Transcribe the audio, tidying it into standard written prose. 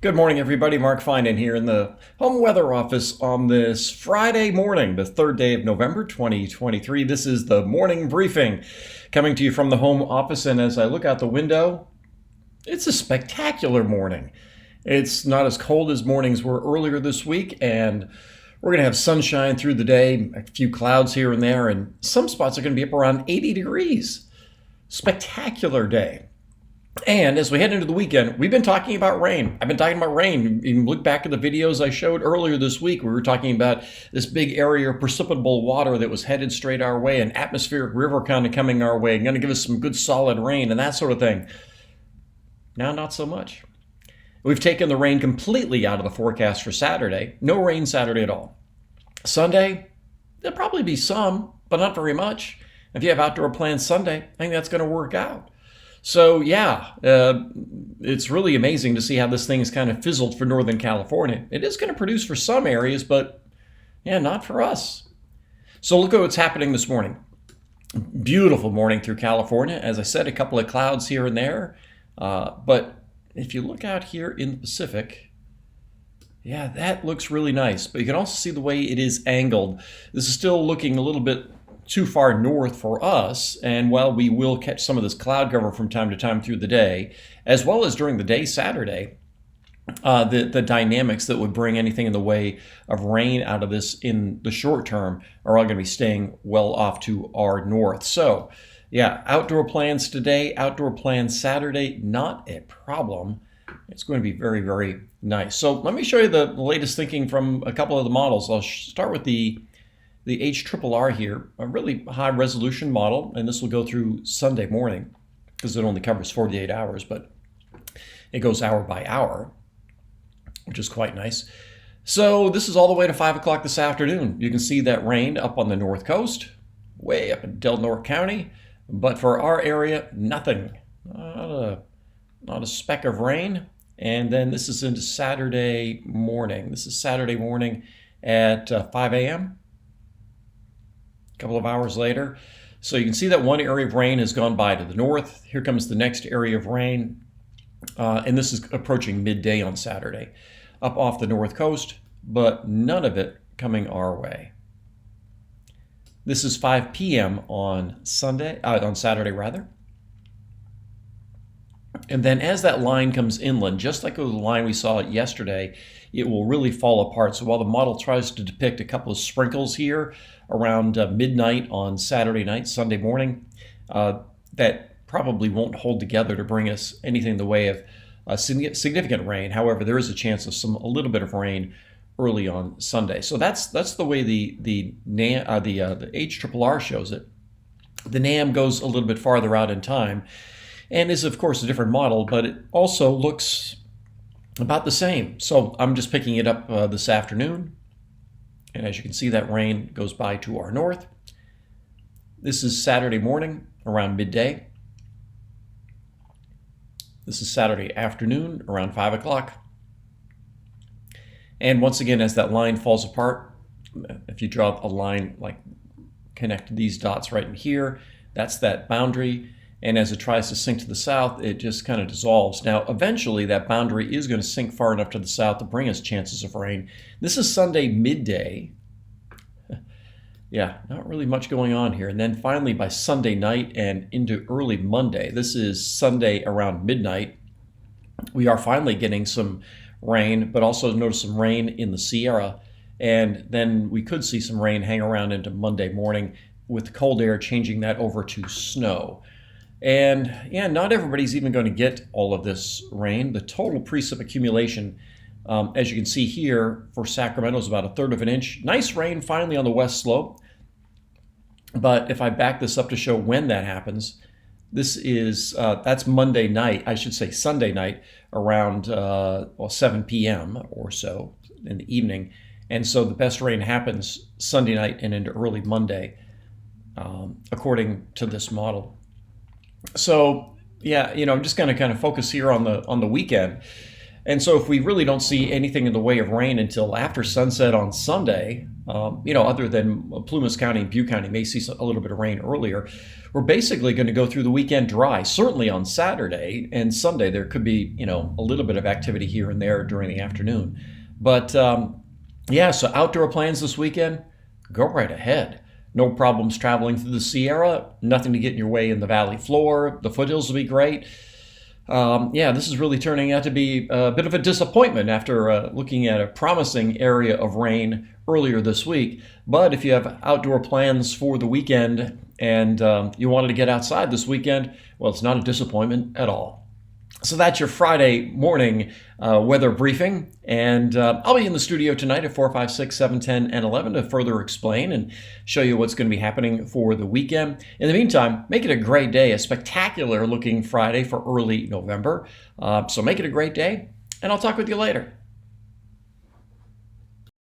Good morning, everybody. Mark Finan here in the home weather office on this Friday morning, the third day of November 2023. This is the morning briefing coming to you from the home office. And as I look out the window, it's a spectacular morning. It's not as cold as mornings were earlier this week, and we're going to have sunshine through the day, a few clouds here and there, and some spots are going to be up around 80 degrees. Spectacular day. And as we head into the weekend, we've been talking about rain. I've been talking about rain. You can look back at the videos I showed earlier this week. We were talking about this big area of precipitable water that was headed straight our way, an atmospheric river kind of coming our way, going to give us some good solid rain and that sort of thing. Now, not so much. We've taken the rain completely out of the forecast for Saturday. No rain Saturday at all. Sunday, there'll probably be some, but not very much. If you have outdoor plans Sunday, I think that's going to work out. So yeah, it's really amazing to see how this thing is kind of fizzled for Northern California. It is going to produce for some areas, but yeah, not for us. So look at what's happening this morning. Beautiful morning through California. As I said, a couple of clouds here and there. But if you look out here in the Pacific, yeah, that looks really nice. But you can also see the way it is angled. This is still looking a little bit too far north for us, and while we will catch some of this cloud cover from time to time through the day, as well as during the day Saturday, the dynamics that would bring anything in the way of rain out of this in the short term are all going to be staying well off to our north. So yeah, outdoor plans today, outdoor plans Saturday, not a problem. It's going to be very, very nice. So let me show you the latest thinking from a couple of the models. I'll start with the HRRR here, a really high resolution model, and this will go through Sunday morning because it only covers 48 hours, but it goes hour by hour, which is quite nice. So this is all the way to 5 o'clock this afternoon. You can see that rain up on the north coast, way up in Del Norte County, but for our area, nothing. Not a speck of rain. And then this is into Saturday morning. This is Saturday morning at 5 a.m. A couple of hours later. So you can see that one area of rain has gone by to the north. Here comes the next area of rain. And this is approaching midday on Saturday up off the north coast, but none of it coming our way. This is 5 p.m. on Saturday rather. And then as that line comes inland, just like the line we saw yesterday, it will really fall apart. So while the model tries to depict a couple of sprinkles here around midnight on Saturday night, Sunday morning, that probably won't hold together to bring us anything in the way of significant rain. However, there is a chance of a little bit of rain early on Sunday. So that's the way the HRRR shows it. The NAM goes a little bit farther out in time and is, of course, a different model, but it also looks about the same. So I'm just picking it up this afternoon. And as you can see, that rain goes by to our north. This is Saturday morning around midday. This is Saturday afternoon around 5 o'clock. And once again, as that line falls apart, if you draw a line, like connect these dots right in here, that's that boundary. And as it tries to sink to the south, it just kind of dissolves. Now, eventually, that boundary is going to sink far enough to the south to bring us chances of rain. This is Sunday midday. Yeah, not really much going on here. And then finally, by Sunday night and into early Monday, this is Sunday around midnight, we are finally getting some rain, but also notice some rain in the Sierra. And then we could see some rain hang around into Monday morning with the cold air changing that over to snow. And yeah, not everybody's even going to get all of this rain. The total precip accumulation, as you can see here, for Sacramento is about 1/3 of an inch. Nice rain finally on the west slope. But if I back this up to show when that happens, this is that's Monday night, I should say Sunday night, around 7 p.m. or so in the evening. And so the best rain happens Sunday night and into early Monday, according to this model. So yeah, I'm just going to kind of focus here on the weekend. And so if we really don't see anything in the way of rain until after sunset on Sunday, other than Plumas County and Butte County may see a little bit of rain earlier, we're basically going to go through the weekend dry. Certainly on Saturday and Sunday, there could be, a little bit of activity here and there during the afternoon. But so outdoor plans this weekend, go right ahead. No problems traveling through the Sierra, nothing to get in your way in the valley floor. The foothills will be great. This is really turning out to be a bit of a disappointment after looking at a promising area of rain earlier this week. But if you have outdoor plans for the weekend and you wanted to get outside this weekend, well, it's not a disappointment at all. So that's your Friday morning weather briefing. And I'll be in the studio tonight at 4, 5, 6, 7, 10, and 11 to further explain and show you what's going to be happening for the weekend. In the meantime, make it a great day, a spectacular looking Friday for early November. So make it a great day, and I'll talk with you later.